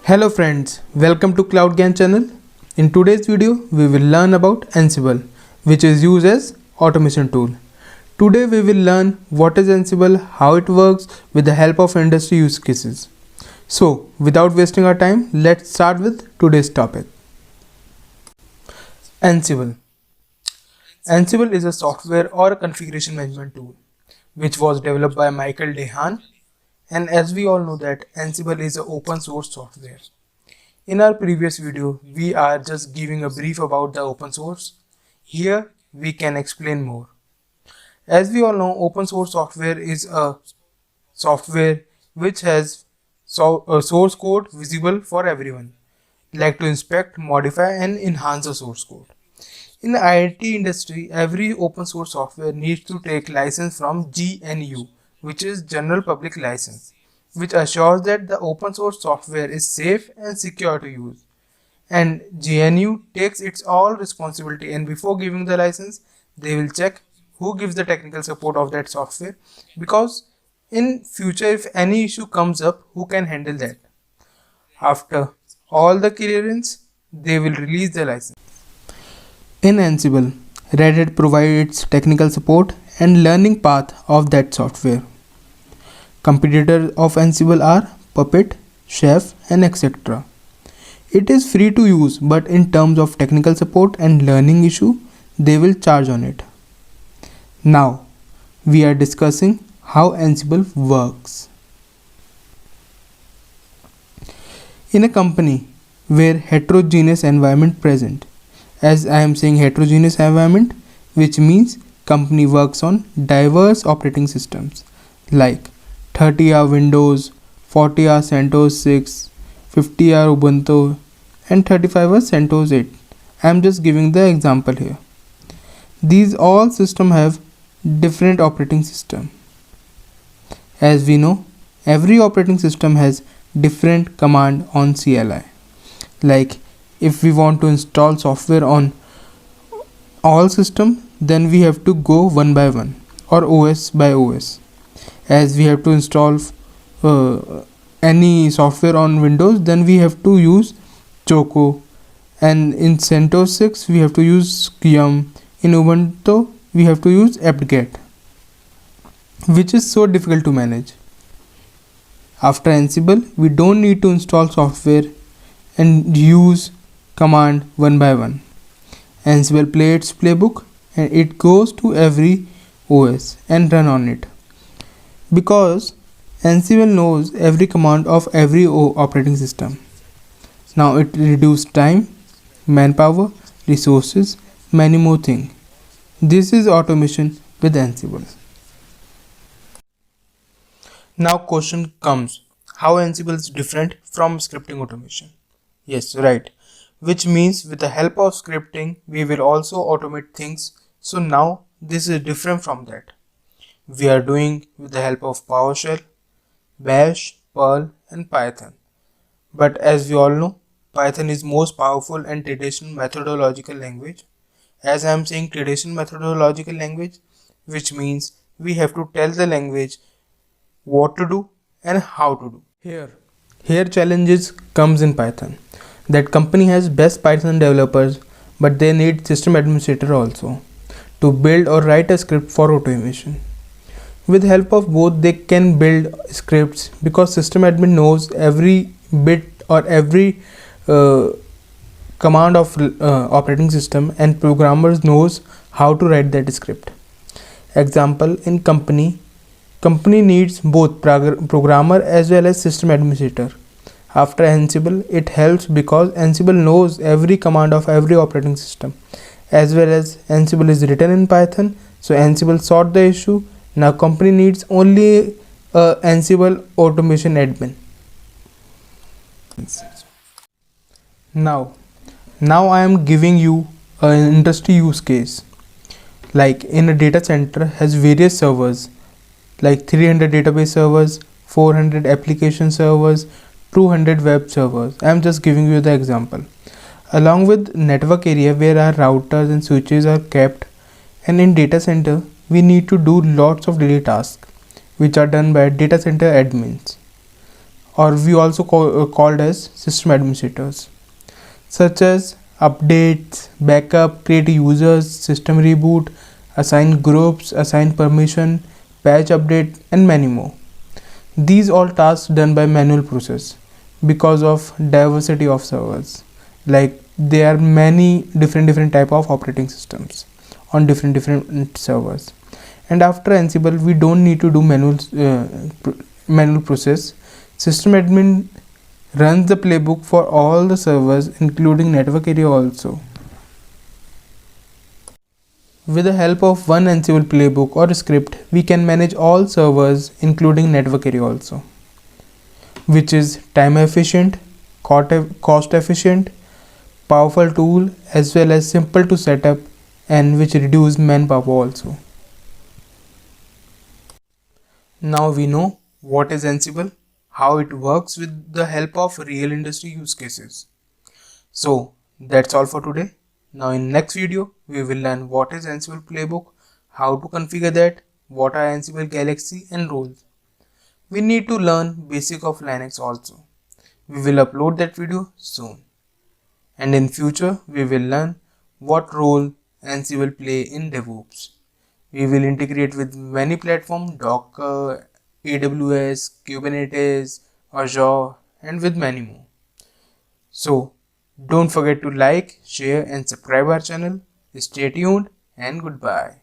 Hello friends, welcome to KloudGyan channel. In today's video, we will learn about Ansible, which is used as automation tool. Today we will learn what is Ansible, how it works with the help of industry use cases. So without wasting our time, let's start with today's topic. Ansible. Ansible is a software or a configuration management tool, which was developed by Michael Dehan. And as we all know that Ansible is an open source software. In our previous video, we are just giving a brief about the open source. Here we can explain more. As we all know, open source software is a software which has a source code visible for everyone, like to inspect, modify and enhance the source code. In the IT industry, every open source software needs to take license from GNU, which is General Public License, which assures that the open source software is safe and secure to use. And GNU takes its all responsibility, and before giving the license, they will check who gives the technical support of that software, because in future if any issue comes up, who can handle that? After all the clearance, they will release the license. In Ansible, Red Hat provides technical support and learning path of that software. Competitors of Ansible are Puppet, Chef and etc. It is free to use, but in terms of technical support and learning issue, they will charge on it. Now, we are discussing how Ansible works. In a company where heterogeneous environment present, as I am saying heterogeneous environment, which means company works on diverse operating systems like 30-hour Windows, 40-hour CentOS 6, 50-hour Ubuntu and 35-hour CentOS 8. I am just giving the example here. These all systems have different operating system. As we know, every operating system has different command on CLI. Like if we want to install software on all system, then we have to go one by one or OS by OS. As we have to install any software on Windows, then we have to use Choco, and in CentOS 6 we have to use Gyan. In Ubuntu we have to use apt-get, which is so difficult to manage. After Ansible, we don't need to install software and use command one by one. Ansible plays its playbook and it goes to every OS and run on it. Because Ansible knows every command of every operating system. Now it reduces time, manpower, resources, many more things. This is automation with Ansible. Now question comes, how Ansible is different from scripting automation? Yes, right. Which means with the help of scripting, we will also automate things. So now this is different from that. We are doing with the help of PowerShell, Bash, Perl and Python. But as we all know, Python is most powerful and traditional methodological language. As I am saying traditional methodological language, which means we have to tell the language what to do and how to do. Here challenges comes in Python. That company has best Python developers, but they need system administrator also to build or write a script for automation. With help of both, they can build scripts because system admin knows every bit or every command of operating system, and programmers knows how to write that script. Example, in company needs both programmer as well as system administrator. After Ansible, it helps because Ansible knows every command of every operating system, as well as Ansible is written in Python, so Ansible solved the issue. Now company needs only Ansible automation admin. Now I am giving you an industry use case. Like in a data center has various servers, like 300 database servers, 400 application servers, 200 web servers. I am just giving you the example. Along with network area where our routers and switches are kept, and in data center we need to do lots of daily tasks which are done by data center admins. or we also called as system administrators, such as updates, backup, create users, system reboot, assign groups, assign permission, patch update, and many more. These all tasks done by manual process because of diversity of servers. Like there are many different type of operating systems on different servers. And after Ansible, we don't need to do manual process. System admin runs the playbook for all the servers, including network area also. With the help of one Ansible playbook or script, we can manage all servers, including network area also, which is time efficient, cost efficient, powerful tool, as well as simple to set up, and which reduce manpower also. Now we know what is Ansible, how it works with the help of real industry use cases. So that's all for today. Now in next video, we will learn what is Ansible playbook, how to configure that, what are Ansible Galaxy and roles. We need to learn basic of Linux also. We will upload that video soon. And in future, we will learn what role Ansible play in DevOps. We will integrate with many platforms, Docker, AWS, Kubernetes, Azure, and with many more. So don't forget to like, share and subscribe our channel. Stay tuned and goodbye.